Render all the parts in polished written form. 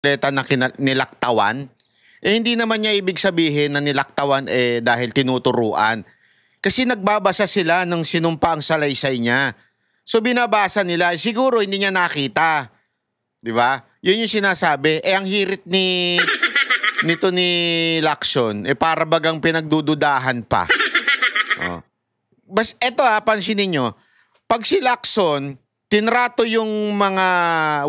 Leta na nilaktawan, hindi naman niya ibig sabihin na nilaktawan dahil tinuturuan. Kasi nagbabasa sila ng sinumpaang salaysay niya. So binabasa nila, siguro hindi niya nakita. 'Di ba? 'Yun yung sinasabi. Ang hirit nito ni Lacson, para bagang pinagdududahan pa. Oh. Bas eto pansinin niyo, pag si Lacson tinrato yung mga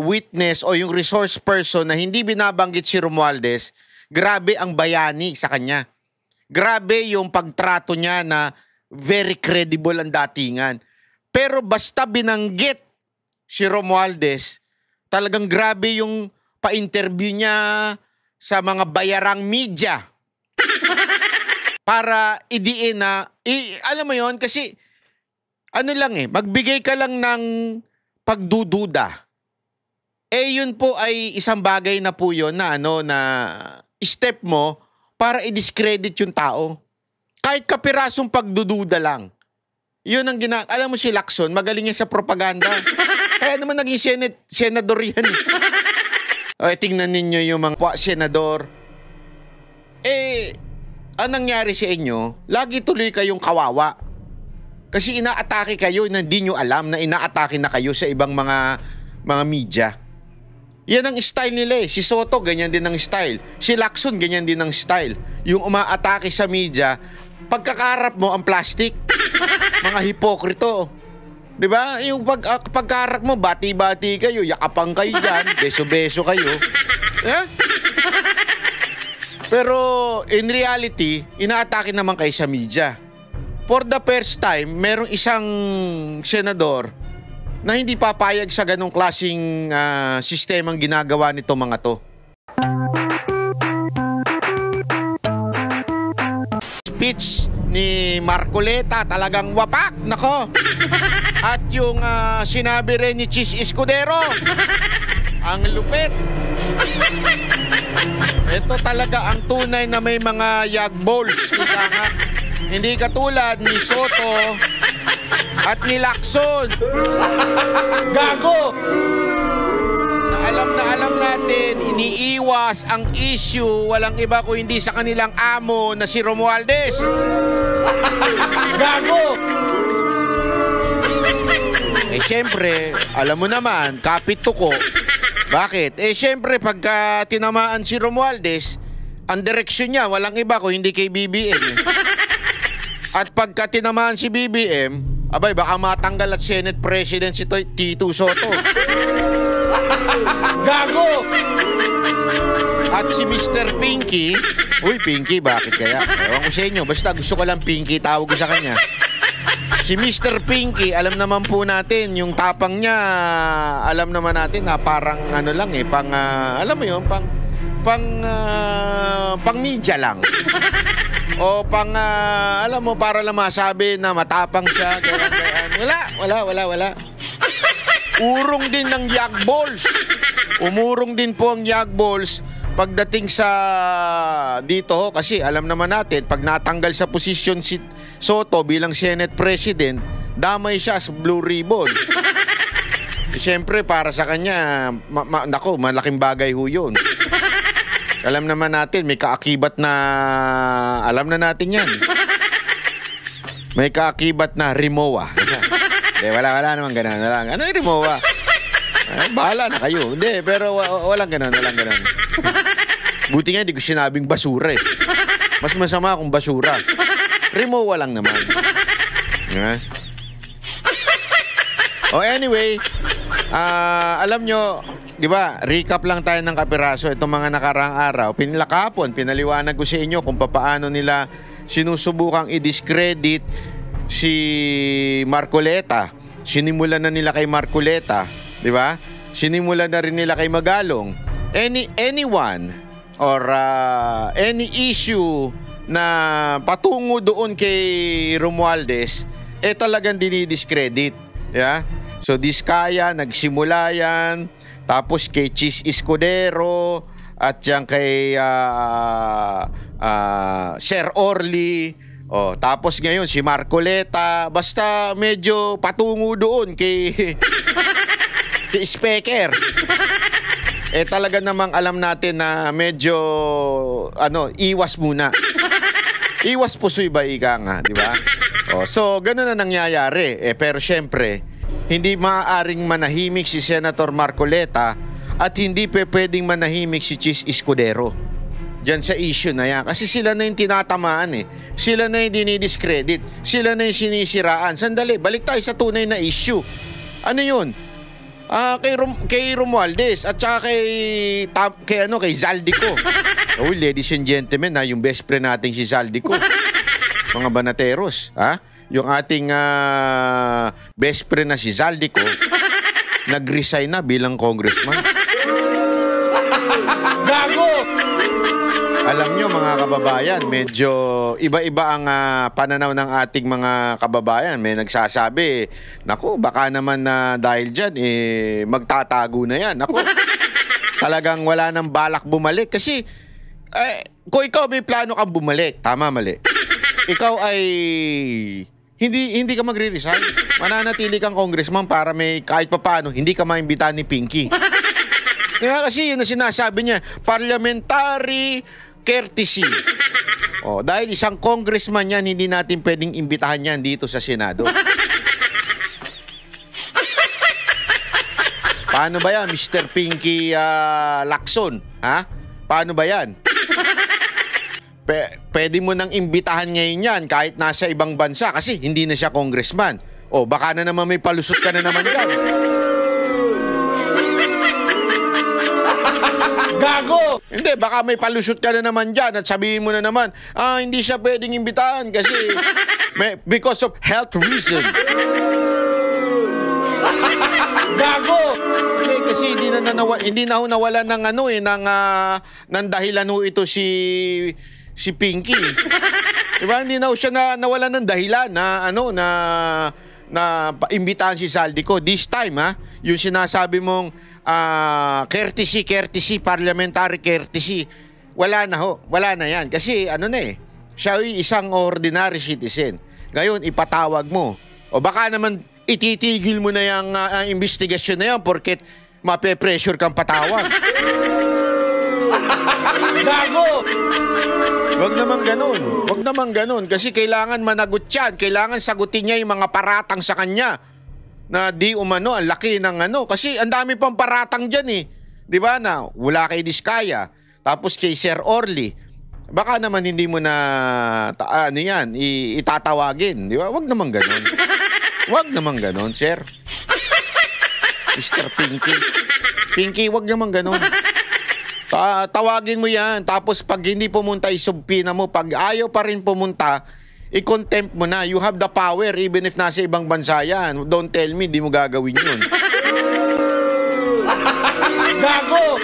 witness o yung resource person na hindi binabanggit si Romualdez, grabe ang bayani sa kanya. Grabe yung pagtrato niya na very credible ang datingan. Pero basta binanggit si Romualdez, talagang grabe yung pa-interview niya sa mga bayarang media. Para idiin na, alam mo yon kasi ano lang magbigay ka lang ng pagdududa. Yun po ay isang bagay na po yun na na step mo para i-discredit yung tao. Kahit kapirasong pagdududa lang. Yun ang alam mo si Lacson, magaling yan sa propaganda. Kaya naman naging senador yan. Tingnan ninyo yung mga senador. Ang nangyari sa inyo, lagi tuloy kayong kawawa. Kasi inaatake kayo na hindi nyo alam na inaatake na kayo sa ibang mga media. Yan ang style nila Si Soto, ganyan din ang style. Si Lacson, ganyan din ang style. Yung umaatake sa media, pagkakarap mo ang plastic. Mga hipokrito. Diba? Yung pagkakarap mo, bati-bati kayo, yakapang kayo dyan, beso-beso kayo. Yeah? Pero in reality, inaatake naman kayo sa media. For the first time, merong isang senador na hindi papayag sa ganong klaseng sistemang ginagawa nito mga to. Speech ni Marcoleta talagang wapak, nako. At yung sinabi rin ni Chis Escudero, ang lupit. Ito talaga ang tunay na may mga yagballs. Hindi katulad ni Soto at ni Lacson. Gago! Na alam natin, iniiwas ang issue, walang iba kung hindi sa kanilang amo na si Romualdez. Gago! Siyempre, alam mo naman, kapit tuko. Bakit? Siyempre, pagka tinamaan si Romualdez, ang direksyon niya, walang iba kung hindi kay BBM. At pagka tinamaan si BBM, abay, baka matanggal at Senate President si Tito Soto. Gago! At si Mr. Pinky, uy, Pinky, bakit kaya? Ewan ko sa inyo, basta gusto ko lang Pinky, tawag ko sa kanya. Si Mr. Pinky, alam naman po natin, yung tapang niya, alam naman natin na parang lang alam mo yun, pang media lang. O alam mo, para lang masabi na matapang siya. Wala. Urong din ng yagballs. Umurong din po ang yagballs pagdating sa dito. Kasi alam naman natin, pag natanggal sa posisyon si Soto bilang Senate President, damay siya sa Blue Ribbon. Siyempre, para sa kanya, malaking bagay ho yun. Alam naman natin, may kaakibat na, alam na natin yan. May kaakibat na Rimowa. Wala naman ganun. Ano yung Rimowa? Bahala na kayo. Hindi, pero walang ganun. Buti nga, hindi ko sinabing basura Mas masama kung basura. Rimowa lang naman. Anyway, alam nyo, di ba, recap lang tayo ng kapiraso itong mga nakaraang araw. Pinaliwanag ko sa inyo kung paano nila sinusubukang i-discredit si Marcoleta. Sinimulan na nila kay Marcoleta, di ba? Sinimulan na rin nila kay Magalong. Anyone or any issue na patungo doon kay Romualdez, talagang dinidiscredit. Yeah? So, Diskaya, nagsimula yan. Tapos kay Chis Escudero at yan kay Sir Orly. Tapos ngayon si Marcoleta. Basta medyo patungo doon kay Speaker. talaga namang alam natin na medyo, iwas muna. Iwas pusoy ba, ika nga, di ba? So, ganun na nangyayari. Pero syempre, hindi maaaring manahimik si Senator Marcoleta at hindi pwedeng manahimik si Chis Escudero diyan sa issue na yan. Kasi sila na yung tinatamaan Sila na yung dinidiscredit. Sila na yung sinisiraan. Sandali, balik tayo sa tunay na issue. Ano yun? Kay Romualdez at saka kay Zaldico. Ladies and gentlemen, yung best friend natin si Zaldico. Mga banateros, yung ating best friend na si Zaldico nag-resign na bilang congressman. Gago! Alam nyo mga kababayan, medyo iba-iba ang pananaw ng ating mga kababayan. May nagsasabi, naku, baka naman na dahil dyan, magtatago na yan. Naku, talagang wala nang balak bumalik. Kasi, kung ikaw may plano kang bumalik, tama, mali. Ikaw ay hindi ka magre-resign. Mananatili kang congressman para may kahit papaano, hindi ka maimbitahan ni Pinky. Diba? Kasi yun na sinasabi niya, parliamentary courtesy. Dahil isang congressman yan, hindi natin pwedeng imbitahan yan dito sa Senado. Paano ba yan, Mr. Pinky Lacson? Paano ba yan? Pwede mo nang imbitahan ngayon yan kahit nasa ibang bansa kasi hindi na siya congressman. Baka na naman may palusot ka na naman yan. Gago! Hindi, baka may palusot ka na naman dyan at sabihin mo na naman, hindi siya pwedeng imbitahan kasi because of health reason. Gago! Hindi, kasi hindi na nawala ng ng dahilan ito si Pinky. Diba? Hindi na siya nawala ng dahilan na imbitahan si Zaldico. This time, yung sinasabi mong courtesy, parliamentary courtesy, wala na yan. Kasi siya ay isang ordinary citizen. Ngayon, ipatawag mo. Baka naman ititigil mo na yung investigasyon na yan porket mape-pressure kang patawag. Gago! Wag naman ganun. Kasi kailangan managot yan. Kailangan sagutin niya yung mga paratang sa kanya na di umano, ang laki ng Kasi ang dami pang paratang dyan Di ba na wala kay Diskaya, tapos kay Sir Orly. Baka naman hindi mo na itatawagin. Di ba? Wag naman ganun. Wag naman ganun, sir. Mr. Pinky. Pinky, wag naman ganun. Tawagin mo yan. Tapos pag hindi pumunta, isubpina mo. Pag ayaw pa rin pumunta, i-contempt mo na. You have the power even if nasa ibang bansa yan. Don't tell me, di mo gagawin yun. Gago!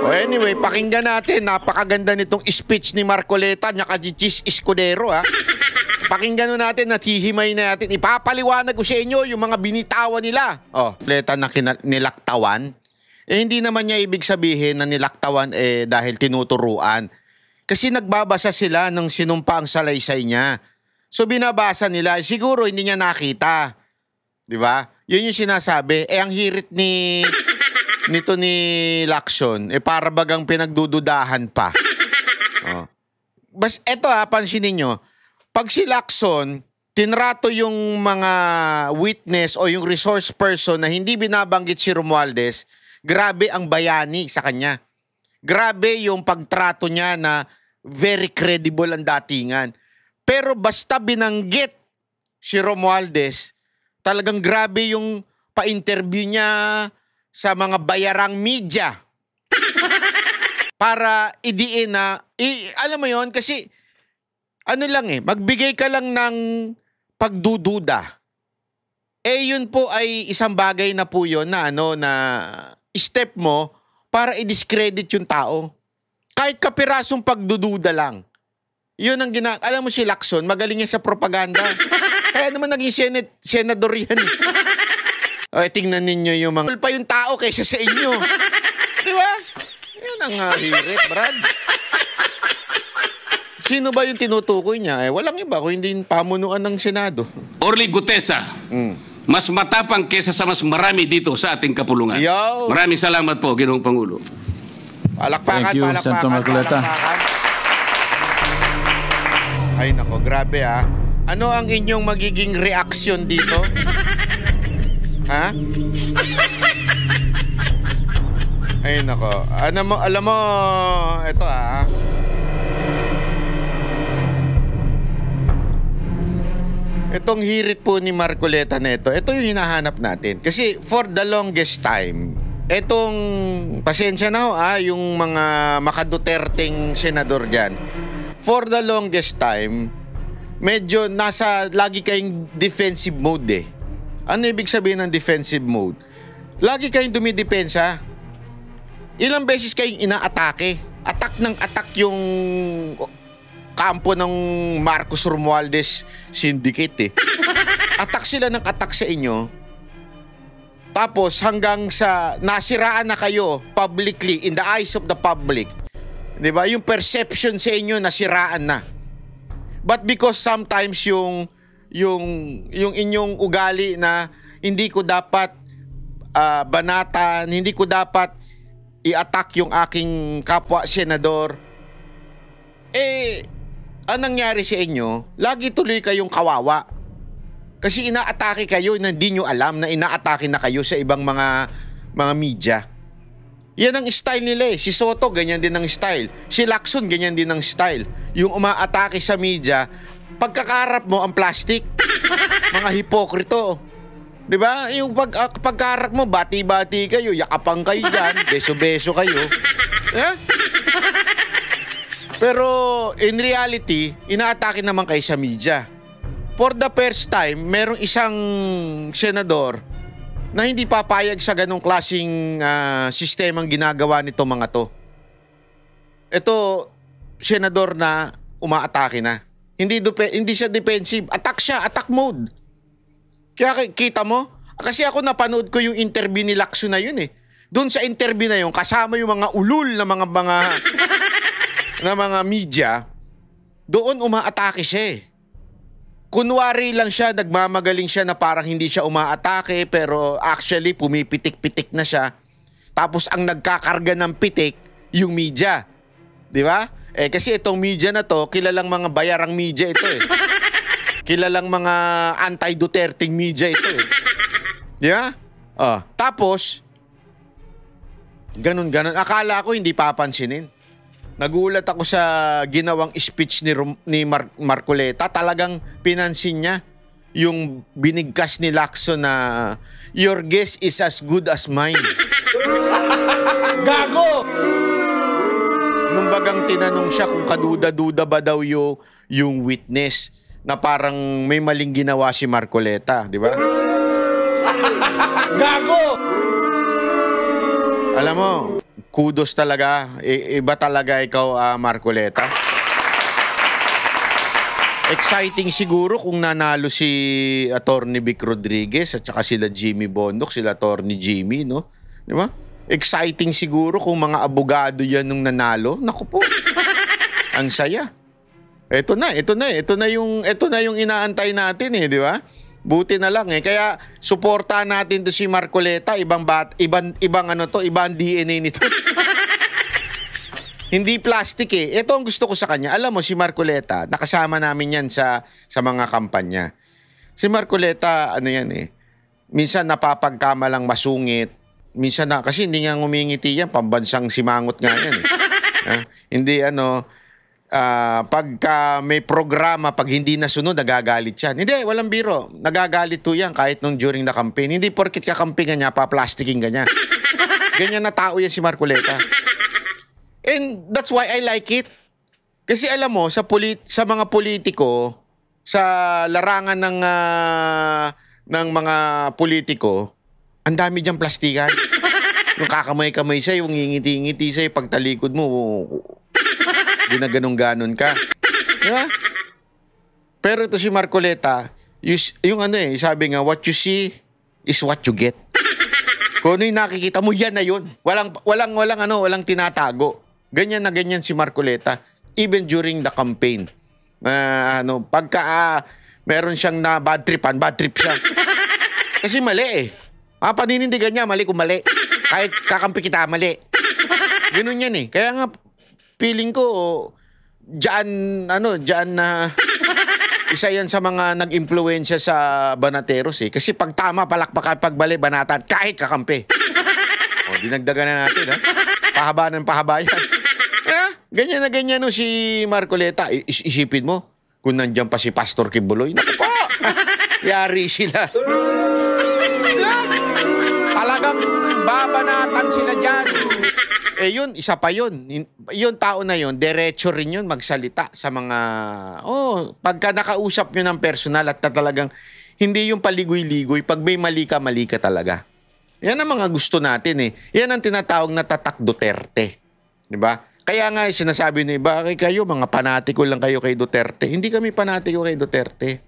Anyway, pakinggan natin. Napakaganda nitong speech ni Marcoleta at Chis Escudero. Pakinggan natin at hihimay na natin. Ipapaliwanag ko sa inyo yung mga binitawan nila. Marcoleta na nilaktawan. Hindi naman niya ibig sabihin na nilaktawan dahil tinuturuan. Kasi nagbabasa sila ng sinumpaang salaysay niya. So binabasa nila, siguro hindi niya nakita. 'Di ba? Yun yung sinasabi. Ang hirit nito ni Lacson, para bagang pinagdududahan pa. Bas eto pansinin niyo. Pag si Lacson tinrato yung mga witness o yung resource person na hindi binabanggit si Romualdez, grabe ang bayani sa kanya. Grabe yung pagtrato niya na very credible ang datingan. Pero basta binanggit si Romualdez, talagang grabe yung pa-interview niya sa mga bayarang media. Para idiin na, alam mo yon kasi, magbigay ka lang ng pagdududa. Yun po ay isang bagay na po yun na na step mo para i-discredit yung tao. Kahit kapirasong pagdududa lang. Yun ang alam mo si Lacson, magaling yan sa propaganda. Kaya naman naging senador yan. Tingnan ninyo yung mga pa yung tao kaysa sa inyo. Di ba? Yan ang hirit, Brad. Sino ba yung tinutukoy niya? Walang iba kung hindi yung pamunuan ng Senado. Orly Gutesa, mas matapang kesa sa mas marami dito sa ating kapulungan. Yo. Maraming salamat po, Ginoong Pangulo. Palakpakan, Thank you, palakpakan, Senator Marcoleta. palakpakan. Ay nako, grabe ah. Ano ang inyong magiging reaksyon dito? Ha? Ay nako. Alam mo, ito ah. Itong hirit po ni Marcoleta na ito yung hinahanap natin. Kasi for the longest time, itong, pasensya na ho yung mga makaduterteng senador dyan. For the longest time, medyo lagi kayong defensive mode eh. Ano ibig sabihin ng defensive mode? Lagi kayong dumidepensa. Ilang beses kayong inaatake. Attack ng attack yung kampo ng Marcos Romualdez Syndicate eh. Attack sila ng attack sa inyo. Tapos hanggang sa nasiraan na kayo publicly, in the eyes of the public. 'Di ba? Yung perception sa inyo nasiraan na. But because sometimes yung inyong ugali na hindi ko dapat banatan, hindi ko dapat i-attack yung aking kapwa senador. Ang nangyari sa inyo, lagi tuloy kayong kawawa. Kasi inaatake kayo na hindi nyo alam na inaatake na kayo sa ibang mga media. Yan ang style nila eh. Si Soto, ganyan din ang style. Si Lacson, ganyan din ang style. Yung umaatake sa media, pagkakarap mo ang plastic. Mga hipokrito. Diba? Yung pagkaharap mo, bati-bati kayo, yakapang kayo dyan, beso-beso kayo. Eh? Pero in reality, inaatake naman kayo sa media. For the first time, merong isang senador na hindi papayag sa ganong klaseng sistemang ginagawa nito mga to. Ito, senador na umaatake na. Hindi siya defensive. Attack siya, attack mode. Kaya kita mo? Kasi ako napanood ko yung interview ni Lacson na yun eh. Doon sa interview na yun, kasama yung mga ulul na mga na mga media, doon umaatake siya eh. Kunwari lang siya, nagmamagaling siya na parang hindi siya umaatake pero actually pumipitik-pitik na siya. Tapos ang nagkakarga ng pitik, yung media. Di ba? Kasi itong media na to, kilalang mga bayarang media ito eh. Kilalang mga anti-Duterting media ito eh. Di ba? Tapos, ganun. Akala ko hindi papansinin. Nagulat ako sa ginawang speech ni Marcoleta. Talagang pinansin niya yung binigkas ni Lacson na your guess is as good as mine. Gago! Nung bagang tinanong siya kung kaduda-duda ba daw yung witness na parang may maling ginawa si Marcoleta, di ba? Gago! Alam mo, kudos talaga. Iba talaga ikaw, Marcoleta. Exciting siguro kung nanalo si Attorney Vic Rodriguez at saka sila Jimmy Bondoc, sila Attorney Jimmy, no? Di ba? Exciting siguro kung mga abogado yan nung nanalo. Naku po. Ang saya. Ito na yung inaantay natin eh, di ba? Buti na lang eh. Kaya suportahan natin to si Marcoleta, ibang DNA nito. Hindi plastic eh. Ito ang gusto ko sa kanya. Alam mo si Marcoleta, nakasama namin yan sa mga kampanya. Si Marcoleta, ano yan eh. Minsan napapagkamalang masungit. Minsan na, kasi hindi nga ngumingiti yan. Pambansang simangot nga yan eh. Hindi pagka may programa, pag hindi nasunod, nagagalit yan. Hindi, walang biro. Nagagalit to yan kahit nung during the campaign. Hindi porkit kakampingan niya, pa-plastiking ganyan. Ganyan na tao yan si Marcoleta. And that's why I like it. Kasi alam mo, sa mga politiko, sa larangan ng mga politiko, ang dami diyang plastikan. Yung kakamay-kamay siya, yung ngingiti-ngiti siya, pagtalikod mo, ginaganong-ganon ka. Diba? Pero ito si Marcoleta, yung sabi nga, what you see is what you get. Kung ano yung nakikita mo, yan na yun. Walang tinatago. Ganyan na ganyan si Marcoleta, even during the campaign. Pagka meron siyang bad trip siya. Kasi mali eh. Paninindigan niya, mali kung mali. Kahit kakampi kita, mali. Ganun yan eh. Kaya nga, feeling ko, dyan na isa yan sa mga nag-impluensya sa Banateros eh. Kasi pag tama, palakpakan, pag mali, banatan, kahit kakampi. Dinagdagan na natin, ha? Pahaba ng pahaba yan. Ganyan na ganyan no, si Marcoleta. Isipin mo, kung nandiyan pa si Pastor Kibuloy, naku po, yari sila. Talagang babanatan sila dyan. Yun, isa pa yun. Yung tao na yun, diretso rin yun magsalita sa mga... pagka nakausap nyo ng personal at talagang hindi yung paligoy-ligoy, pag may mali ka talaga. Yan ang mga gusto natin eh. Yan ang tinatawag na tatak Duterte. Diba? Kaya nga sinasabi nyo, bakit kayo, mga panatiko lang kayo kay Duterte? Hindi kami panatiko kay Duterte.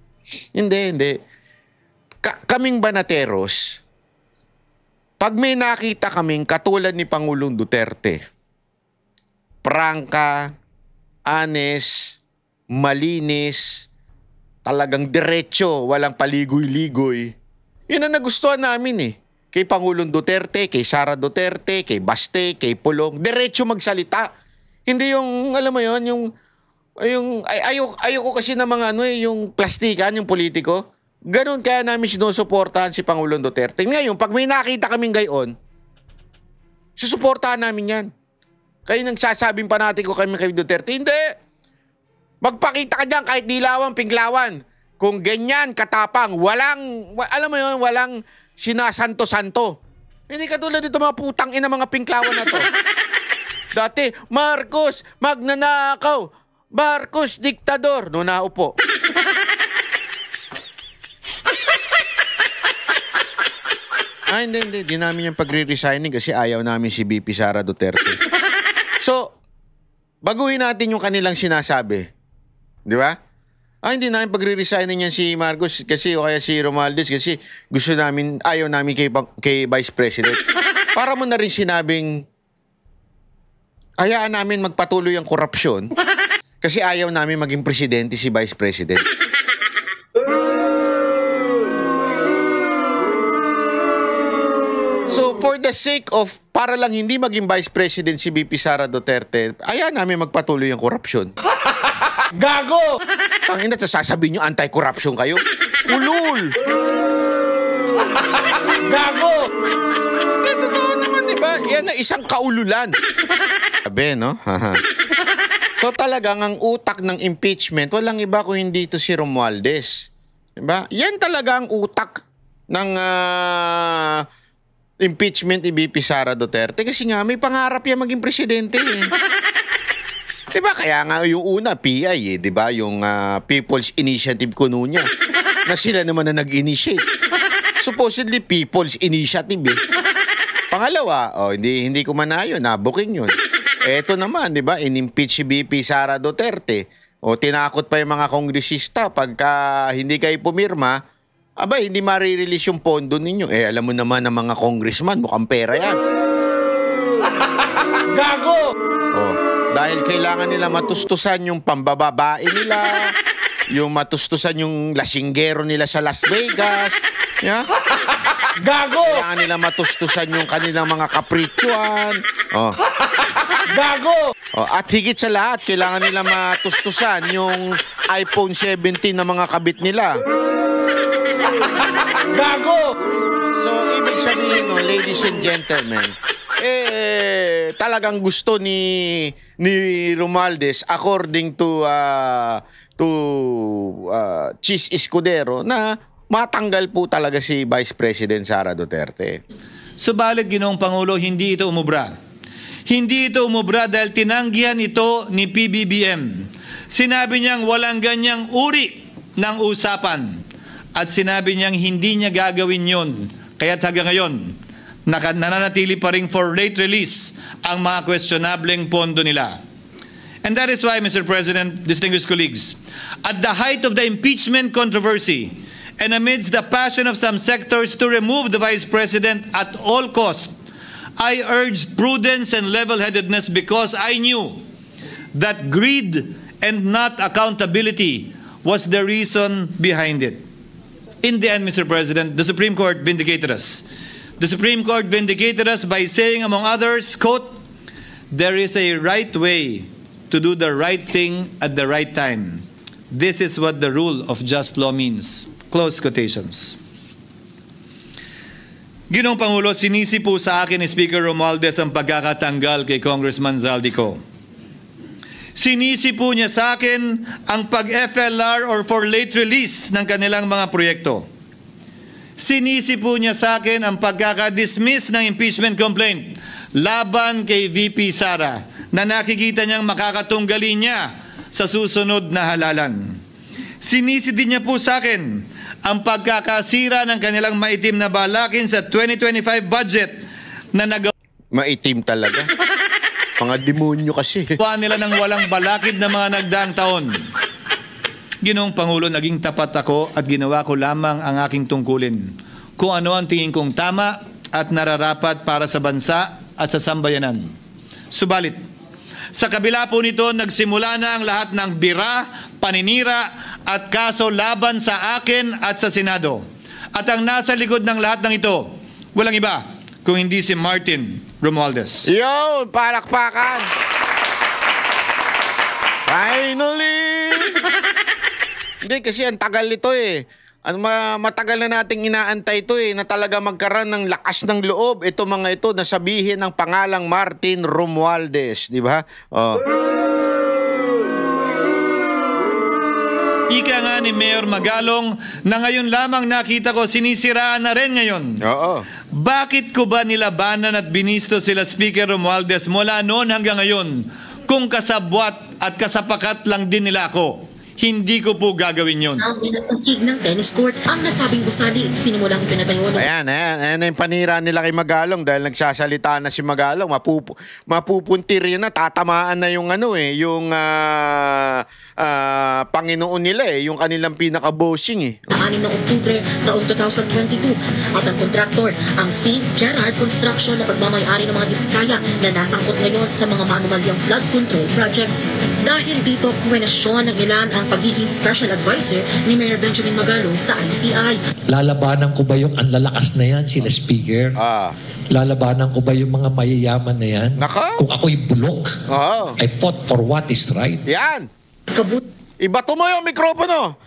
Hindi. Kaming Banateros, pag may nakita kaming katulad ni Pangulong Duterte, prangka, honest, malinis, talagang diretso, walang paligoy-ligoy, yun ang nagustuhan namin eh. Kay Pangulong Duterte, kay Sara Duterte, kay Baste, kay Pulong, diretso magsalita. Hindi yung, alam mo yun, ayoko kasi na mga yung plastikan, yung politiko. Ganun kaya namin sinusuportahan si Pangulong Duterte. Ngayon, pag may nakita kaming gayon, susuportahan namin yan. Kayo nagsasabing panati ko kami kay Duterte. Hindi. Magpakita ka dyan kahit dilawan, pinglawan. Kung ganyan, katapang, alam mo yun, walang sinasanto-santo. Hindi katulad dito mga putang ina mga pinglawan na to. Dati, Marcos, magnanakaw. Marcos, diktador. No, naupo. Hindi. Di namin yung pagre-resigning kasi ayaw namin si BP Sara Duterte. So, baguhin natin yung kanilang sinasabi. Di ba? Hindi namin pagre-resigning yan si Marcos kasi o kaya si Romualdez kasi ayaw namin kay Vice President. Para mo na rin sinabing hayaan namin magpatuloy ang korupsyon kasi ayaw namin maging presidente si Vice President. So, for the sake of, para lang hindi maging Vice President si BP Sara Duterte, ayaw namin magpatuloy ang korupsyon. Gago! Ang ina, sasabihin nyo, anti-corruption kayo? Ulul! Gago! Totoo naman, di ba? Yan na isang kaululan. Sabi, no? So, talagang ang utak ng impeachment, walang iba kung hindi ito si Romualdez. Diba? Yan talaga ang utak ng impeachment ni BP Sara Duterte kasi nga may pangarap yan maging presidente eh. Diba? Kaya nga yung una, PI eh, diba? Yung People's Initiative kuno niya na sila naman na nag-initiate. Supposedly People's Initiative eh. Pangalawa, hindi ko manayo, nabuking yun. Eto naman, diba? In-impeach si BP Sara Duterte. Tinakot pa yung mga kongresista pagka hindi kayo pumirma, hindi marirelease yung pondo ninyo. Alam mo naman ng mga congressman, mukhang pera yan. Gago! Dahil kailangan nila matustusan yung pambababae nila, yung matustusan yung lasinggero nila sa Las Vegas. Yeah? Gago! Kailangan nila matustusan yung kanilang mga kapritsyohan. Gago! At higit sa lahat, kailangan nila matustusan yung iPhone 17 na mga kabit nila. Gago! So, ibig sabihin, ladies and gentlemen, talagang gusto ni Romualdez, according to Chis Escudero, na matanggal po talaga si Vice President Sara Duterte. Subalit, Ginoong Pangulo, hindi ito umubra. Hindi ito umubra dahil tinanggihan ito ni PBBM. Sinabi niyang walang ganyang uri ng usapan. At sinabi niyang hindi niya gagawin yon. Kaya't hanggang ngayon, nananatili pa rin for late release ang mga questionableng pondo nila. And that is why, Mr. President, distinguished colleagues, at the height of the impeachment controversy and amidst the passion of some sectors to remove the Vice President at all costs, I urged prudence and level-headedness because I knew that greed and not accountability was the reason behind it. In the end, Mr. President, the Supreme Court vindicated us. The Supreme Court vindicated us by saying, among others, quote, "There is a right way to do the right thing at the right time. This is what the rule of just law means." Close quotations. Ginoong Pangulo, sinisi po sa akin ni Speaker Romualdez ang pagkakatanggal kay Congressman Zaldico. Sinisi po niya sa akin ang pag-FLR or for late release ng kanilang mga proyekto. Sinisi po niya sa akin ang pagkakadismiss ng impeachment complaint laban kay VP Sara na nakikita niyang makakatunggali niya sa susunod na halalan. Sinisi din niya po sa akin ang pagkakasira ng kanilang maitim na balakin sa 2025 budget na nagawa Maitim talaga. Mga demonyo kasi. nila ng walang balakid na mga nagdaang taon. Ginoong Pangulo, naging tapat ako at ginawa ko lamang ang aking tungkulin. Kung ano ang tingin kong tama at nararapat para sa bansa at sa sambayanan. Subalit, sa kabila po nito, nagsimula na ang lahat ng bira, paninira at kaso laban sa akin at sa Senado. At ang nasa likod ng lahat ng ito, walang iba kung hindi si Martin Romualdez. Yo, palakpakan! Finally! Hindi, kasi ang tagal nito eh. Matagal na nating inaantay ito eh, na talaga magkaroon ng lakas ng loob. Ito mga ito, nasabihin ng pangalang Martin Romualdez, di ba? Oh. Ika nga ni Mayor Magalong na ngayon lamang nakita ko sinisiraan na rin ngayon. Oo. Bakit ko ba nilabanan at binisto sila Speaker Romualdez mula noon hanggang ngayon kung kasabwat at kasapakat lang din nila ako? Hindi ko po gagawin yun. Sa tig ng tennis court, ang nasabing gusali, sinimulang pinatayo. Ayan yung panira nila kay Magalong dahil nagsasalita na si Magalong. Mapupuntir yun na, tatamaan na yung yung Panginoon nila yung kanilang pinaka-bossing eh. 6 ng Oktubre taong 2022 at ang kontraktor, ang St. Gerard Construction na pagmamayari ng mga diskaya na nasangkot ngayon sa mga maanumalyang flood control projects. Dahil dito, kwenasyon ng ilan ang pagiging special advisor ni Mayor Benjamin Magalong sa ICI. Lalabanan ko ba yung ang lalakas na yan, sila Speaker? Lalabanan ko ba yung mga mayayaman na yan? Naka? Kung ako'y bulok, Oo. I fought for what is right. Yan! Kabut Ibato mo yung mikropono!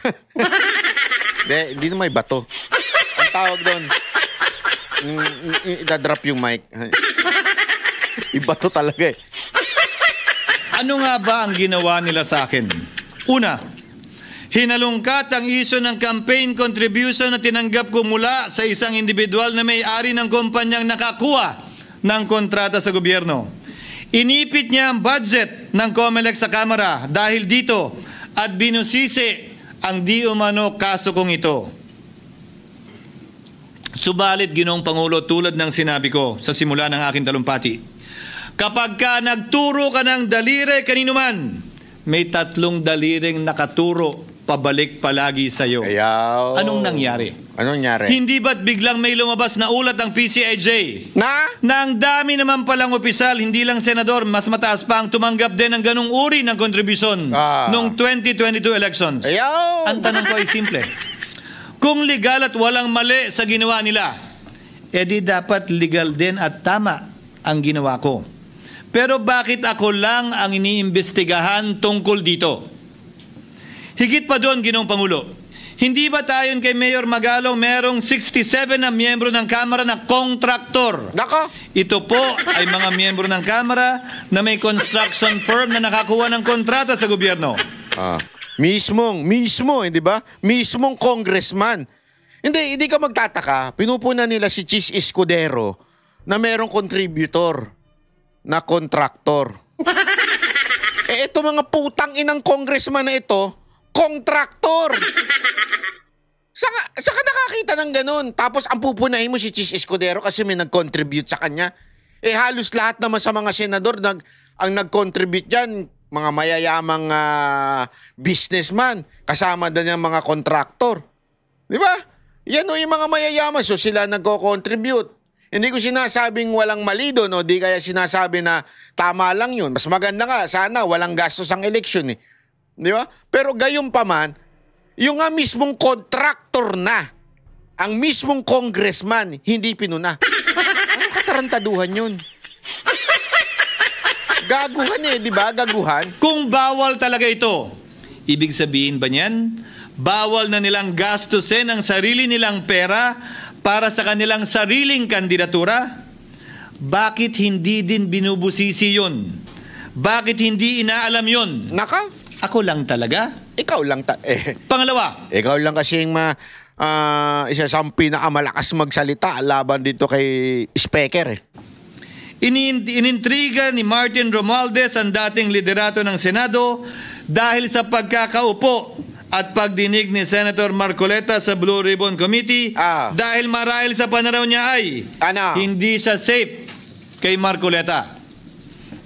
Hindi naman ibato. Ang tawag doon, idadrop yung mic. Ibato talaga eh. Ano nga ba ang ginawa nila sa akin? Una, hinalungkat ang isyo ng campaign contribution na tinanggap ko mula sa isang individual na may-ari ng kumpanyang nakakuha ng kontrata sa gobyerno. Inipit niya ang budget ng COMELEC sa Kamara dahil dito at binusisi ang di umano kaso kong ito. Subalit, Ginoong Pangulo, tulad ng sinabi ko sa simula ng aking talumpati, kapag ka nagturo ka ng daliri kanino man, may 3 daliring nakaturo pabalik palagi sa iyo. Ayaw. Anong nangyari? Anong nangyari? Hindi ba't biglang may lumabas na ulat ang PCIJ? Na ang dami naman palang opisyal, hindi lang senador, mas mataas pa ang tumanggap din ng ganung uri ng kontribusyon noong 2022 elections. Ayaw. Ang tanong ko ay simple. Kung legal at walang mali sa ginawa nila, edi dapat legal din at tama ang ginawa ko. Pero bakit ako lang ang iniimbestigahan tungkol dito? Higit pa doon, Ginoong Pangulo, hindi ba tayon kay Mayor Magalong merong 67 na miyembro ng Kamara na kontraktor? Nako. Ito po ay mga miyembro ng Kamara na may construction firm na nakakuha ng kontrata sa gobyerno. Mismo, di ba? Mismong congressman. Hindi ka magtataka. Pinupunan nila si Chis Escudero na merong contributor na kontraktor. Ito mga putang inang congressman na ito, kontraktor. Saka nakakita ng ganun. Tapos ang pupunahin mo si Chis Escudero kasi may nag-contribute sa kanya. Halos lahat naman sa mga senador ang nag-contribute dyan, mga mayayamang businessman. Kasama din yung mga kontraktor. Di ba? Yan yung mga mayayaman. So sila nagko-contribute. Hindi ko sinasabing walang mali doon, o di kaya sinasabi na tama lang yun. Mas maganda nga, sana walang gastos ang eleksyon eh. Di ba? Pero gayon pa man, yung nga mismong contractor na ang mismong congressman hindi pinuna. Ano katarantaduhan yun? Gaguhan di ba? Gaguhan. Kung bawal talaga ito, ibig sabihin ba niyan, bawal na nilang gastusin ang sarili nilang pera para sa kanilang sariling kandidatura? Bakit hindi din binubusisi yun? Bakit hindi inaalam yun? Naka? Ako lang talaga? Ikaw lang Pangalawa, ikaw lang kasing isa sa pinakamalakas magsalita laban dito kay Speaker. inintriga ni Martin Romualdez ang dating liderato ng Senado dahil sa pagkakaupo at pagdinig ni Senator Marcoleta sa Blue Ribbon Committee dahil marahil sa pananaw niya ay hindi siya safe kay Marcoleta.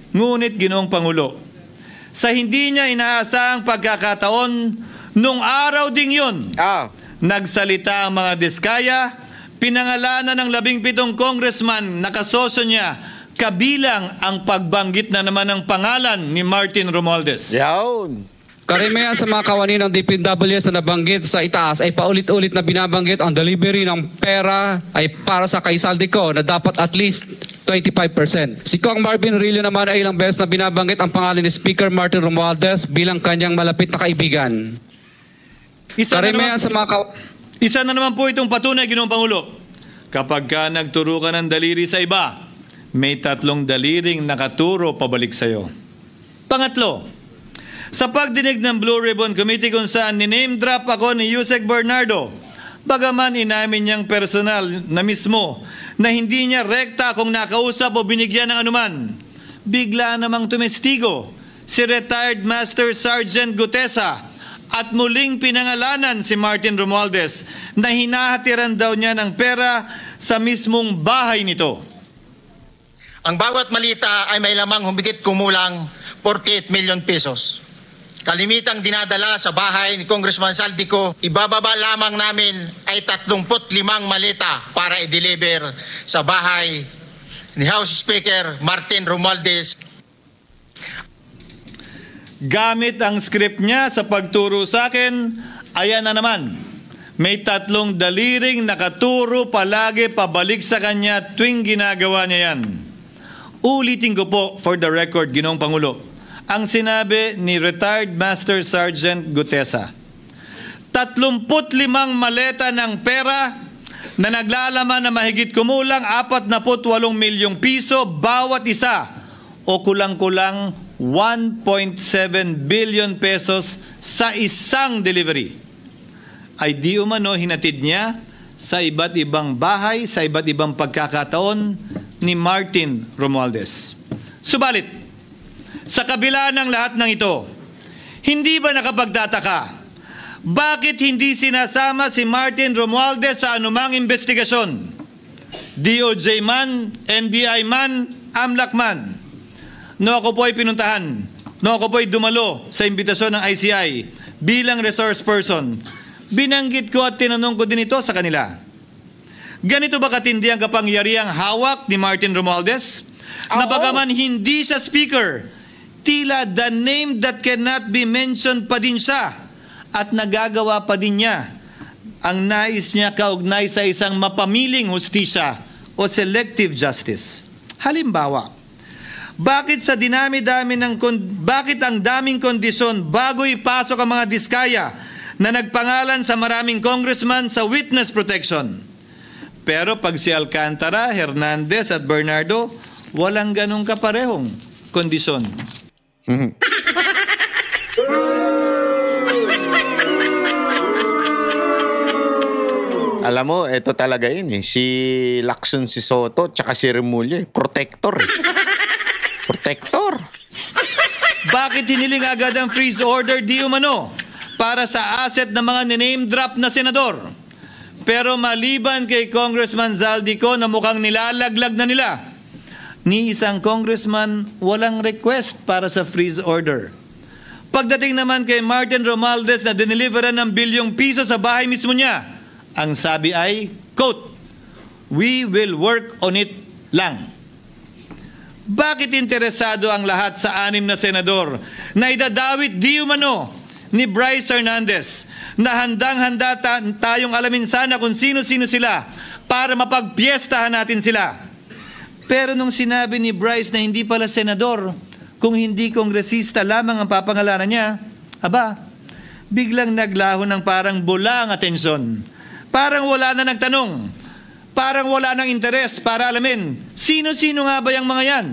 Ngunit, Ginoong Pangulo, sa hindi niya inaasahang pagkakataon, nung araw ding yun, nagsalita ang mga diskaya, pinangalanan ng 17 congressman na kasosyo niya, kabilang ang pagbanggit na naman ng pangalan ni Martin Romualdez. Yawn. Karamihan sa mga kawani ng DPWS na nabanggit sa itaas ay paulit-ulit na binabanggit ang delivery ng pera ay para sa kay Saldico na dapat at least 25%. Si Kong Marvin Rillo naman ay ilang beses na binabanggit ang pangalan ni Speaker Martin Romualdez bilang kanyang malapit na kaibigan. Isa na naman po itong patunay, Ginoong Pangulo. Kapag ka nagturo ka ng daliri sa iba, may 3 daliring nakaturo pabalik sa iyo. Pangatlo, sa pagdinig ng Blue Ribbon Committee kung saan ni-name drop ako ni Yusek Bernardo, bagaman inamin niyang personal na mismo na hindi niya rekta kung nakausap o binigyan ng anuman, bigla namang tumestigo si retired Master Sergeant Gutesa at muling pinangalanan si Martin Romualdez na hinahatiran daw niya ng pera sa mismong bahay nito. Ang bawat malita ay may lamang humigit kumulang 48 million pesos. Kalimitang dinadala sa bahay ni Congressman Saldico, ibababa lamang namin ay 35 maleta para i-deliver sa bahay ni House Speaker Martin Romualdez. Gamit ang script niya sa pagturo sa akin, ayan na naman. May 3 daliring nakaturo palagi pabalik sa kanya tuwing ginagawa niya yan. Ulitin ko po for the record, Ginoong Pangulo, ang sinabi ni retired Master Sergeant Gutesa. 35 maleta ng pera na naglalaman na mahigit kumulang 48 milyong piso bawat isa o kulang-kulang 1.7 billion pesos sa isang delivery. Ay di umano hinatid niya sa iba't ibang bahay, sa iba't ibang pagkakataon ni Martin Romualdez. Subalit, sa kabila ng lahat ng ito, hindi ba nakapagtataka? Bakit hindi sinasama si Martin Romualdez sa anumang investigasyon? DOJ man, NBI man, AMLAC man. No ako po ay pinuntahan, no ako po ay dumalo sa imbitasyon ng ICI bilang resource person. Binanggit ko at tinanong ko din ito sa kanila. Ganito ba katindi ang kapangyarihang hawak ni Martin Romualdez? Na bagaman hindi siya speaker, tila the name that cannot be mentioned pa din siya at nagagawa pa din niya ang nais niya kaugnay sa isang mapamiling hustisya o selective justice. Halimbawa, bakit ang daming kondisyon bago ipasok ang mga diskaya na nagpangalan sa maraming congressman sa witness protection? Pero pag si Alcantara, Hernandez at Bernardo, walang ganong kaparehong kondisyon. Alam mo, ito talaga yun eh. Si Lacson Soto tsaka si Remulla, protector eh. Protector. Bakit hiniling agad ang freeze order di umano para sa asset ng mga name drop na senador? Pero maliban kay Congressman Zaldico na mukhang nilalaglag na nila, ni isang congressman walang request para sa freeze order. Pagdating naman kay Martin Romualdez na dineliveran ng bilyong piso sa bahay mismo niya, ang sabi ay, quote, "We will work on it lang." Bakit interesado ang lahat sa 6 na senador na idadawit di umano ni Bryce Hernandez na handang-handa tayong alamin sana kung sino-sino sila para mapagpiestahan natin sila. Pero nung sinabi ni Bryce na hindi pala senador, kung hindi kongresista lamang ang papangalanan niya, aba, biglang naglaho ng parang bula ang atensyon. Parang wala na nagtanong. Parang wala nang interes para alamin, sino-sino nga ba yung mga yan?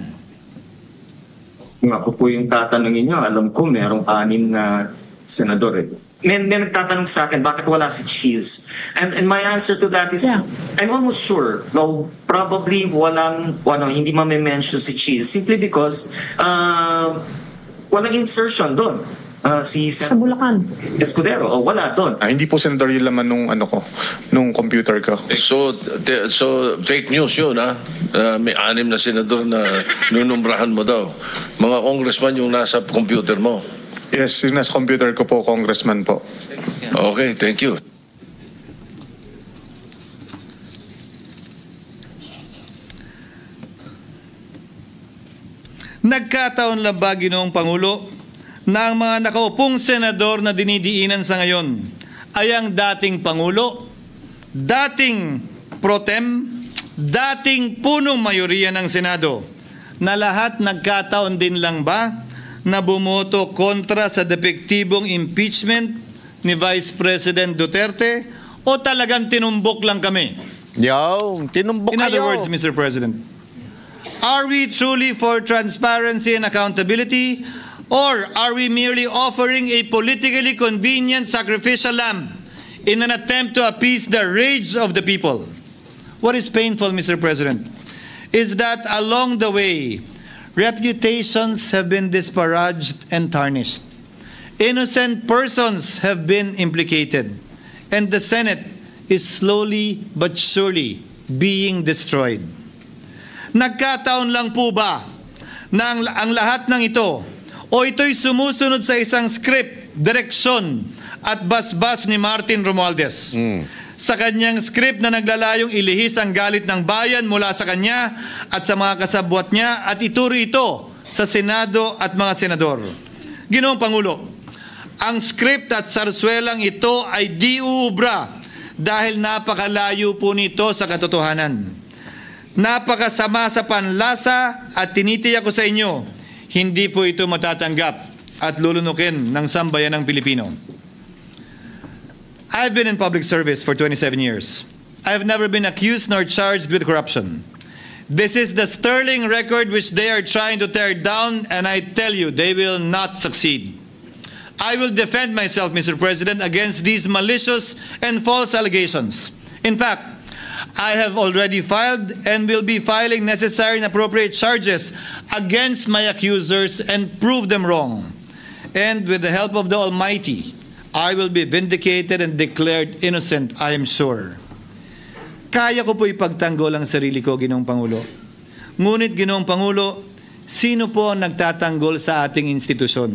Kung ako po yung tatanungin nyo, alam ko merong 6 na senador eh. May nagtatanong sa akin, bakit wala si Cheese? And my answer to that is, I'm almost sure, no, probably hindi ma-mention si Cheese simply because walang insertion doon. Si sa Bulacan. Escudero, wala doon. Hindi po senador yung laman nung computer ko. So fake news yun, ha? May 6 na senador na nunumbrahan mo daw. Mga congressman yung nasa computer mo. Yes, yung nasa computer ko po, congressman po. Okay, thank you. Nagkataon lang ba, Ginoong Pangulo, na ang mga nakaupong senador na dinidiinan sa ngayon ay ang dating Pangulo, dating pro tem, dating punong mayoriya ng Senado, na lahat nagkataon din lang ba na bumoto kontra sa depektibong impeachment ni Vice President Duterte o talagang tinumbok lang kami? Tinumbok kayo. In other words, Mr. President, are we truly for transparency and accountability, or are we merely offering a politically convenient sacrificial lamb in an attempt to appease the rage of the people? What is painful, Mr. President, is that along the way, reputations have been disparaged and tarnished. Innocent persons have been implicated, and the Senate is slowly but surely being destroyed. Nagkataon lang po ba na ang lahat ng ito o ito'y sumusunod sa isang script, direksyon at basbas ni Martin Romualdez? Sa kanyang script na naglalayong ilihis ang galit ng bayan mula sa kanya at sa mga kasabwat niya at ituro ito sa Senado at mga senador. Ginoong Pangulo, ang script at sarswelang ito ay di uubra dahil napakalayo po nito sa katotohanan. Napakasama sa panlasa at tinitiyak ko sa inyo, hindi po ito matatanggap at lulunukin ng sambayanang Pilipino. I've been in public service for 27 years. I've never been accused nor charged with corruption. This is the sterling record which they are trying to tear down, and I tell you, they will not succeed. I will defend myself, Mr. President, against these malicious and false allegations. In fact, I have already filed and will be filing necessary and appropriate charges against my accusers and prove them wrong. And with the help of the Almighty, I will be vindicated and declared innocent, I am sure. Kaya ko po ipagtanggol ang sarili ko, Ginoong Pangulo. Ngunit, Ginoong Pangulo, sino po ang nagtatanggol sa ating institusyon?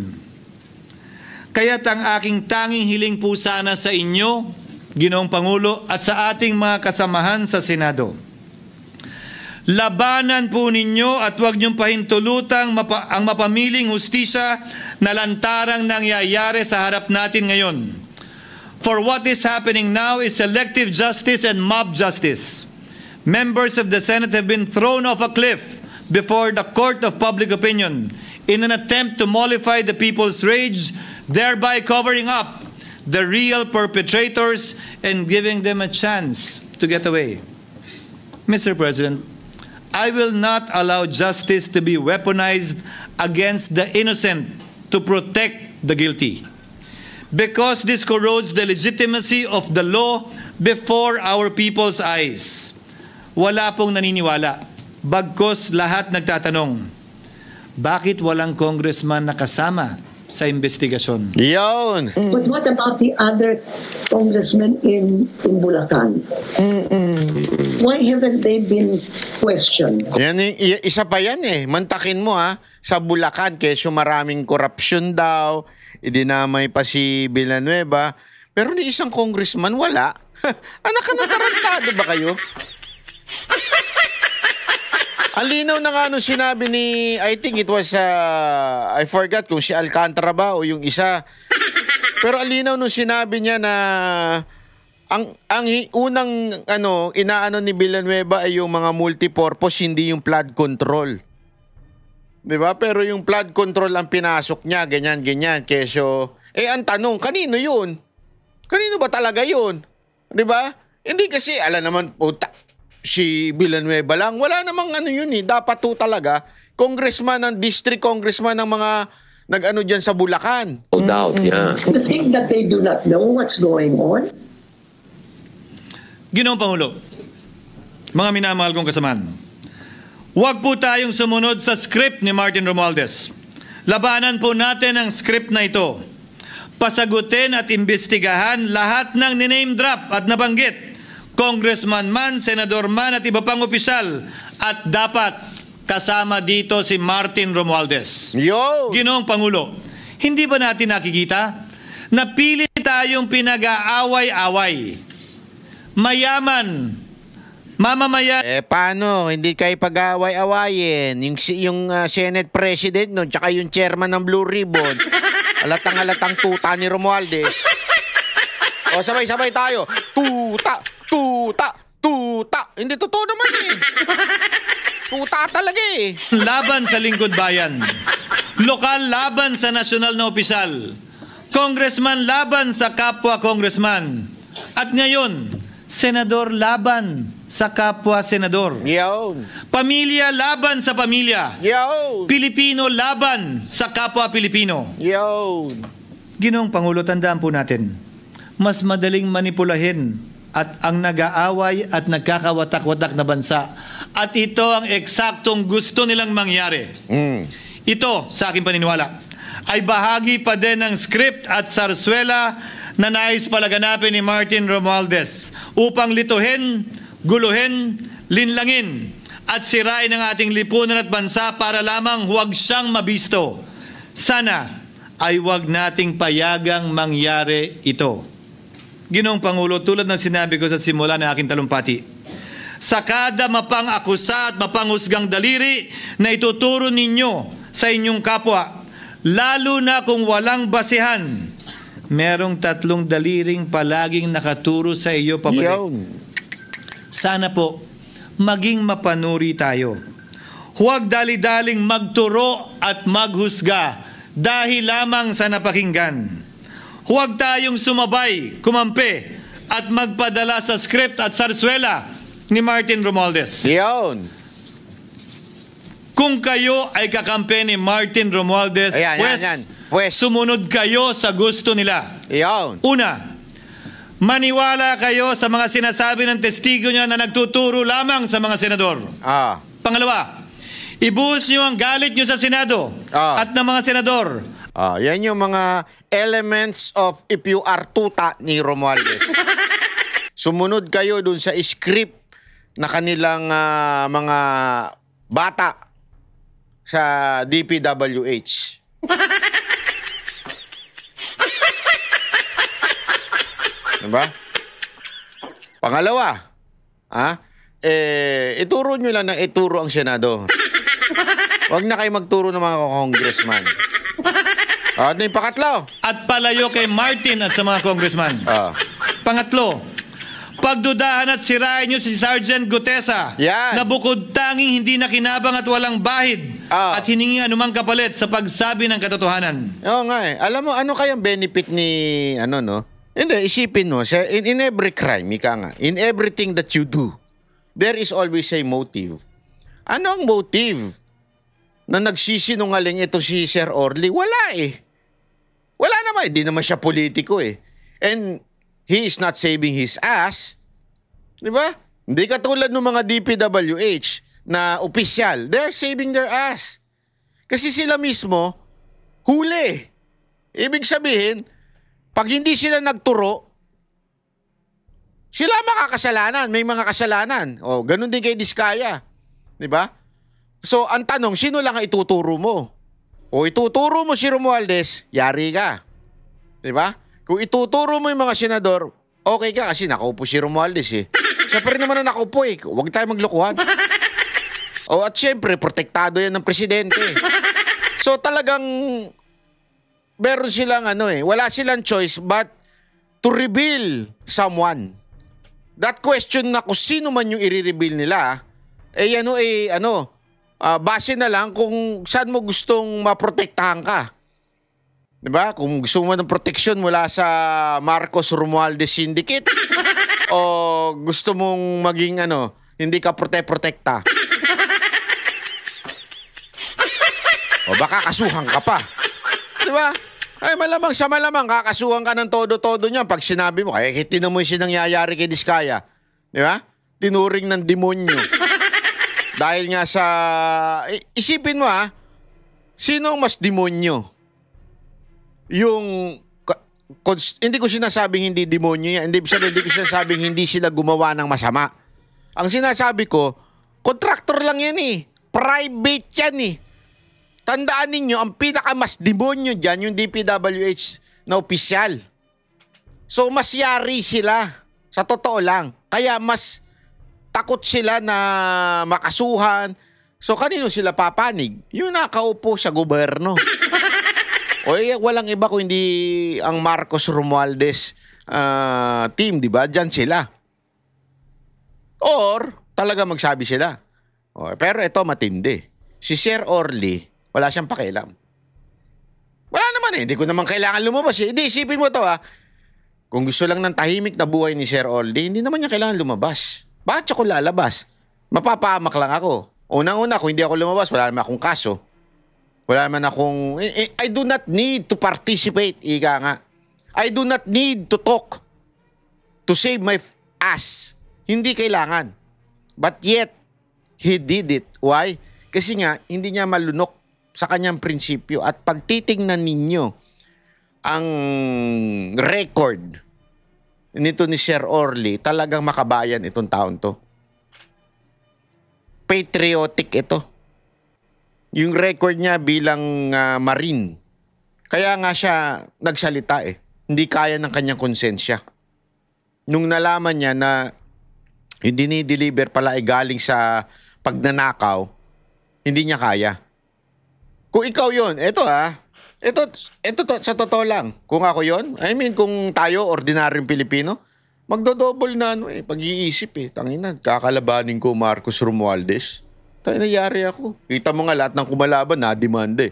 Kaya't ang aking tanging hiling po sana sa inyo, Ginoong Pangulo, at sa ating mga kasamahan sa Senado, labanan po ninyo at huwag niyong pahintulutang ang mapamiling hustisya na lantarang nangyayari sa harap natin ngayon. For what is happening now is selective justice and mob justice. Members of the Senate have been thrown off a cliff before the court of public opinion in an attempt to mollify the people's rage, thereby covering up the real perpetrators and giving them a chance to get away. Mr. President, I will not allow justice to be weaponized against the innocent to protect the guilty, because this corrodes the legitimacy of the law before our people's eyes. Wala pong naniniwala, bagkos lahat nagtatanong, bakit walang congressman na kasama sa investigasyon? Yun! But what about the other congressmen in Bulacan? Why haven't they been questioned? Yan, isa pa yan eh. Mantakin mo ha. Sa Bulacan, kesyo maraming korupsyon daw. Idinamay pa si Villanueva. Pero ni isang congressman, wala. Anak ka na tarantado ba kayo? Ang linaw na nga nung sinabi ni, I think it was, I forgot kung si Alcantara ba o yung isa, Pero alinaw nung sinabi niya na ang unang inaano ni Villanueva ay yung mga multipurpose, hindi yung flood control. 'Di ba? Pero yung flood control ang pinasok niya, ganyan. Keso, ang tanong, kanino 'yun? Kanino ba talaga 'yun? 'Di ba? Hindi kasi ala naman puta si Villanueva lang. Wala namang yun eh. Dapat to talaga congressman ng district congressman ng mga nag-ano diyan sa Bulacan. No doubt, yeah. The thing that they do not know what's going on. Ginoong Pangulo, mga minamahal kong kasamaan, huwag po tayong sumunod sa script ni Martin Romualdez. Labanan po natin ang script na ito. Pasagutin at imbestigahan lahat ng niname drop at nabanggit, congressman man, senador man at iba pang opisyal, at dapat kasama dito si Martin Romualdez. Yo! Ginoong Pangulo, hindi ba natin nakikita na pili tayong pinag-aaway-away? Mayaman, mamamayan. Paano? Hindi kayo pag-aaway-awayin. Yung Senate President no, tsaka yung chairman ng Blue Ribbon. Alatang tuta ni Romualdez. O sabay-sabay tayo. Tuta. Hindi totoo naman eh. Tuta talaga eh. Laban sa lingkod bayan. Lokal laban sa nasyonal na opisyal. Congressman laban sa kapwa congressman. At ngayon, senador laban sa kapwa senador. Yun. Pamilya laban sa pamilya. Yun. Pilipino laban sa kapwa Pilipino. Yun. Ginoong Pangulo, tandaan po natin, mas madaling manipulahin at ang nag-aaway at nagkakawatak-watak na bansa. At ito ang eksaktong gusto nilang mangyari. Ito, sa aking paniniwala, ay bahagi pa din ng script at sarswela na nais palaganapin ni Martin Romualdez upang lituhin, guluhin, linlangin at sirain ang ating lipunan at bansa para lamang huwag siyang mabisto. Sana ay huwag nating payagang mangyari ito. Ginoong Pangulo, tulad ng sinabi ko sa simula ng aking talumpati, sa kada mapang-akusa at mapanghusgang daliri na ituturo ninyo sa inyong kapwa, lalo na kung walang basihan, merong 3 daliring palaging nakaturo sa iyo pabalik. Sana po, maging mapanuri tayo. Huwag dali-daling magturo at maghusga dahil lamang sa napakinggan. Huwag tayong sumabay, kumampi, at magpadala sa script at sarswela ni Martin Romualdez. Kung kayo ay kakampi ni Martin Romualdez, pues sumunod kayo sa gusto nila. Una, maniwala kayo sa mga sinasabi ng testigo niya na nagtuturo lamang sa mga senador. Pangalawa, ibuhos niyo ang galit niyo sa Senado at ng mga senador. Yan yung mga elements of if you are tuta ni Romualdez. Sumunod kayo dun sa script na kanilang mga bata sa DPWH. Diba? Pangalawa, ituro nyo lang na ituro ang Senado. Huwag na kayo magturo ng mga congressman. Ano yung pakatlo? At palayo kay Martin at sa mga congressman. Pangatlo, pagdudahan at sirain nyo si Sergeant Gutesa na bukod tanging hindi nakinabang at walang bahid at hiningi anumang kapalit sa pagsabi ng katotohanan. Oo nga eh. Alam mo, ano kayang benefit ni Hindi, isipin mo, in every crime, ika nga, in everything that you do, there is always a motive. Ano ang motive na nagsisinungaling ito si Sir Orly? Wala eh. Wala naman, hindi naman siya politiko eh. And he is not saving his ass. Di ba? Hindi katulad ng mga DPWH na opisyal. They're saving their ass. Kasi sila mismo, huli. Ibig sabihin, pag hindi sila nagturo, sila makakasalanan. May mga kasalanan. O, ganun din kay Diskaya. Di ba? So, ang tanong, sino lang ang ituturo mo? O ituturo mo si Romualdez, yari ka. Di ba? Kung ituturo mo yung mga senador, okay ka kasi nakaupo si Romualdez eh. Siya pa rin naman na nakaupo eh. Huwag tayo maglokohan. At syempre, protektado yan ng presidente. So talagang meron silang wala silang choice but to reveal someone. That question na kung sino man yung i-reveal nila, base na lang kung saan mo gustong maprotektahan ka. Diba? Kung gusto mo ng protection mula sa Marcos Romualdez Syndicate o gusto mong maging hindi ka protekta. O baka kasuhan ka pa. Diba? Ay malamang sa malamang kakasuhan ka ng todo-todo niya pag sinabi mo. Kaya tinan mo yung sinangyayari kay Diskaya. Diba? Tinuring ng demonyo. Dahil nga sa... Isipin mo sino ang mas demonyo? Yung... Hindi ko sinasabing hindi demonyo yan. Hindi ko sinasabing hindi sila gumawa ng masama. Ang sinasabi ko, contractor lang yan Private yan Tandaan ninyo, ang pinakamas demonyo dyan, yung DPWH na opisyal. So, mas yari sila. Sa totoo lang. Kaya mas takot sila na makasuhan. So, kanino sila papanig? Yung nakaupo sa gobyerno. Walang iba kung hindi ang Marcos Romualdez team, di ba? Diyan sila. Or, talaga magsabi sila. Pero ito matindi. Si Sir Orly, wala siyang pakialam. Wala naman Hindi ko naman kailangan lumabas Hindi, isipin mo to Kung gusto lang ng tahimik na buhay ni Sir Orly, hindi naman niya kailangan lumabas. Bakit ako lalabas? Mapapahamak lang ako. Unang-una, kung hindi ako lumabas, wala naman akong kaso. Wala naman akong... I do not need to participate, ika nga. I do not need to talk to save my ass. Hindi kailangan. But yet, he did it. Why? Kasi nga, hindi niya malunok sa kanyang prinsipyo. At pag titingnan ninyo ang record nito ni Sir Orly, talagang makabayan itong taon to. Patriotic ito. Yung record niya bilang Marine. Kaya nga siya nagsalita Hindi kaya ng kanyang konsensya. Nung nalaman niya na yung dinideliver pala ay galing sa pagnanakaw, hindi niya kaya. Kung ikaw yon, ito sa totoo lang. Kung ako yon, I mean kung tayo, ordinaryong Pilipino, magdodouble na pag-iisip Tangina, kakalabanin ko Marcos Romualdez. Tayo nangyari ako. Kita mo nga lahat ng kumalaban na demanda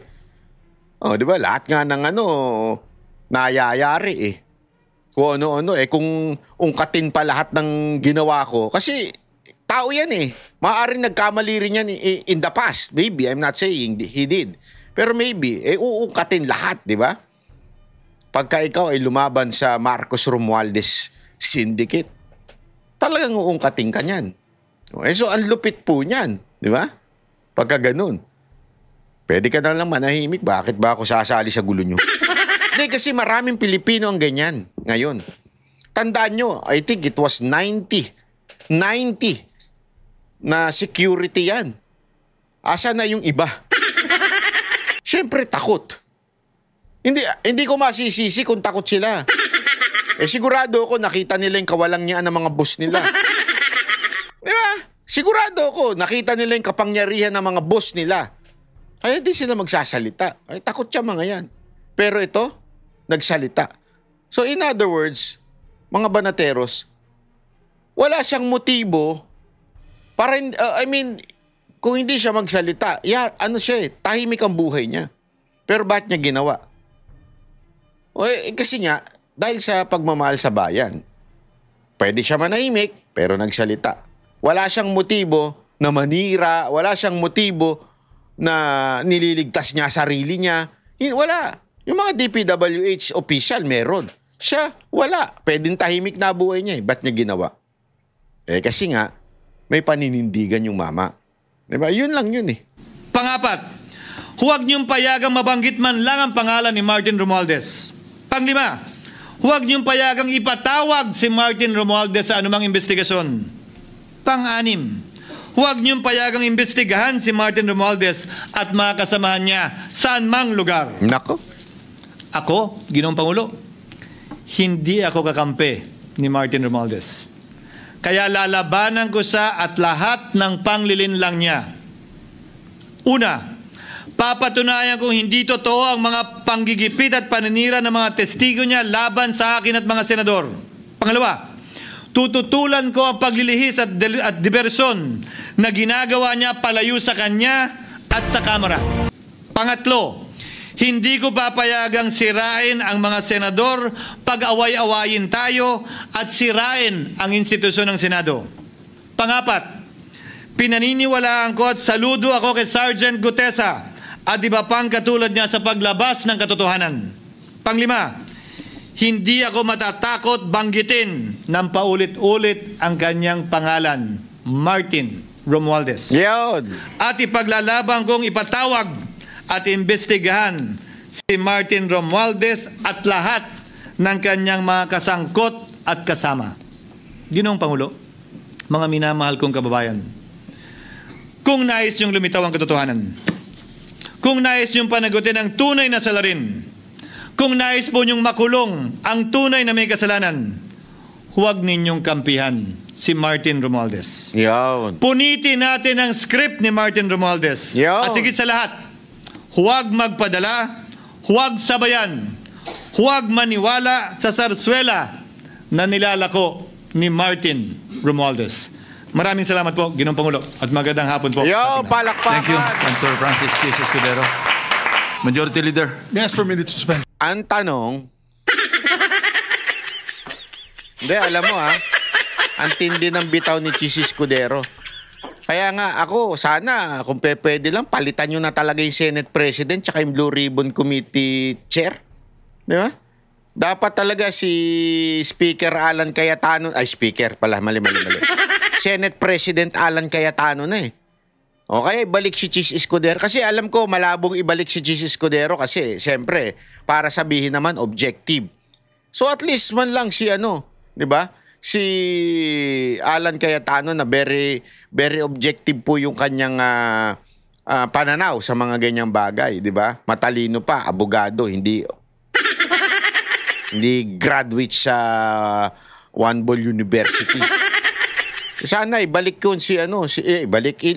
di ba? Lahat nga ng nayayari Kung ano-ano kung ungkatin pa lahat ng ginawa ko. Kasi tao yan Maaaring nagkamali rin yan in the past. Maybe, I'm not saying he did. Pero maybe, uungkatin lahat, di ba? Pagka ikaw ay lumaban sa Marcos Romualdez Syndicate, talagang uungkatin ka niyan. So, ang lupit po niyan, di ba? Pagka ganun. Pwede ka na lang manahimik. Bakit ba ako sasali sa gulo nyo? Hindi, kasi maraming Pilipino ang ganyan ngayon. Tandaan nyo, I think it was 90 na security yan. Asa na yung iba? Siyempre, takot. Hindi ko masisisi kung takot sila. Sigurado ako nakita nila yung kawalangyaan ng mga boss nila. Di ba? Sigurado ako nakita nila yung kapangyarihan ng mga boss nila. Kaya di sila magsasalita. Takot siya mga yan. Pero ito, nagsalita. So in other words, mga banateros, wala siyang motibo para, kung hindi siya magsalita, tahimik ang buhay niya. Pero bakit niya ginawa? Kasi nga, dahil sa pagmamahal sa bayan, pwede siya manahimik, pero nagsalita. Wala siyang motibo na manira, wala siyang motibo na nililigtas niya sarili niya. Wala. Yung mga DPWH official, meron. Siya, wala. Pwedeng tahimik na buhay niya Ba't niya ginawa? Kasi nga, may paninindigan yung mama. Diba? Yun lang yun Pangapat, huwag niyong payagang mabanggit man lang ang pangalan ni Martin Romualdez. Panglima, huwag niyong payagang ipatawag si Martin Romualdez sa anumang investigasyon. Pang-anim, huwag niyong payagang imbestigahan si Martin Romualdez at mga kasamahan niya saan mang lugar. Nako. Ako, Ginoong Pangulo, hindi ako kakampi ni Martin Romualdez. Kaya lalabanan ko siya at lahat ng panglilinlang niya. Una, Papatunayan kung hindi totoo ang mga panggigipit at paninira ng mga testigo niya laban sa akin at mga senador. Pangalawa, tututulan ko ang paglilihis at diversyon na ginagawa niya palayo sa kanya at sa Kamara. Pangatlo, hindi ko papayagang sirain ang mga senador pag away-awayin tayo at sirain ang institusyon ng Senado. Pangapat, pinaniniwalaan ko at saludo ako kay Sergeant Gutesa at iba pang katulad niya sa paglabas ng katotohanan. Panglima, hindi ako matatakot banggitin ng paulit-ulit ang kanyang pangalan, Martin Romualdez. Yun. At ipaglalaban kong ipatawag at imbestigahan si Martin Romualdez at lahat ng kanyang mga kasangkot at kasama. Ginoong Pangulo, mga minamahal kong kababayan, kung nais niyong lumitaw ang katotohanan, kung nais niyong panagutin ang tunay na salarin, kung nais po niyong makulong ang tunay na may kasalanan, huwag ninyong kampihan si Martin Romualdez. Yun. Punitin natin ang script ni Martin Romualdez. Yun. At higit sa lahat, huwag magpadala, huwag sabayan, huwag maniwala sa sarswela na nilalako ni Martin Romualdez. Maraming salamat po, Ginoong Pangulo, at magandang hapon po. Yo, palakpakan! Thank you, Senator Francis Chis Escudero. Majority Leader. Yes, for minutes to suspend. Ang tanong, hindi, alam mo ang tindi ng bitaw ni Chis Escudero. Kaya nga ako, sana, kung pwede lang, palitan nyo na talaga yung Senate President tsaka yung Blue Ribbon Committee Chair. Di ba? Dapat talaga si Speaker Alan Cayetano, ay Speaker pala, mali. Senate President Alan Cayetano na eh. O kaya ibalik si Chis Escudero. Kasi alam ko malabong ibalik si Chis Escudero kasi siyempre para sabihin naman objective. So at least man lang si di ba? Si Alan Cayetano na very very objective po yung kanyang pananaw sa mga ganyang bagay, di ba? Matalino pa, abogado, hindi graduate sa One Ball University. Sana ibalik yun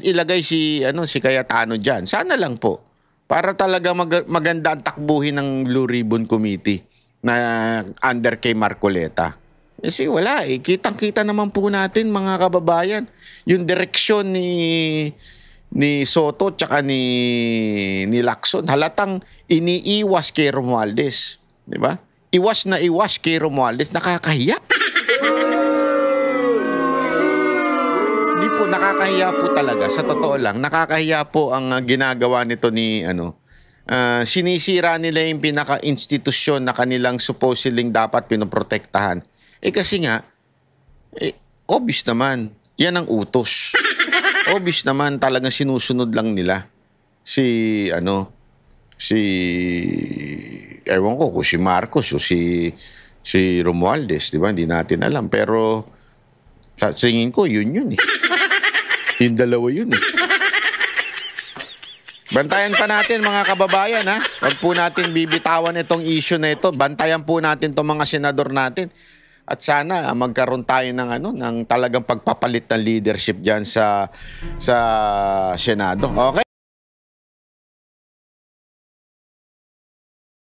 ilagay si Cayetano diyan. Sana lang po para talaga maganda ang takbuhin ng Blue Ribbon Committee na under kay Marcoleta. Kasi wala kitang-kita naman po natin mga kababayan yung direksyon ni Soto tsaka ni Lacson. Halatang iniiwas kay Romualdez, di ba? Iwas na iwas kay Romualdez, nakakahiya. Nakakahiya po talaga, sa totoo lang, nakakahiya po ang ginagawa nito ni sinisira nila yung pinaka-institusyon na kanilang supposedly dapat pinoprotektahan. Kasi nga, obvious naman, yan ang utos. Obvious naman, talagang sinusunod lang nila ewan ko kung si Marcos o si Romualdez, di ba? Hindi natin alam, pero sa tingin ko, yun eh. Yung dalawa yun eh. Bantayan pa natin mga kababayan Huwag po natin bibitawan itong issue na ito. Bantayan po natin itong mga senador natin. At sana magkaroon tayo ng talagang pagpapalit ng leadership dyan sa Senado. Okay?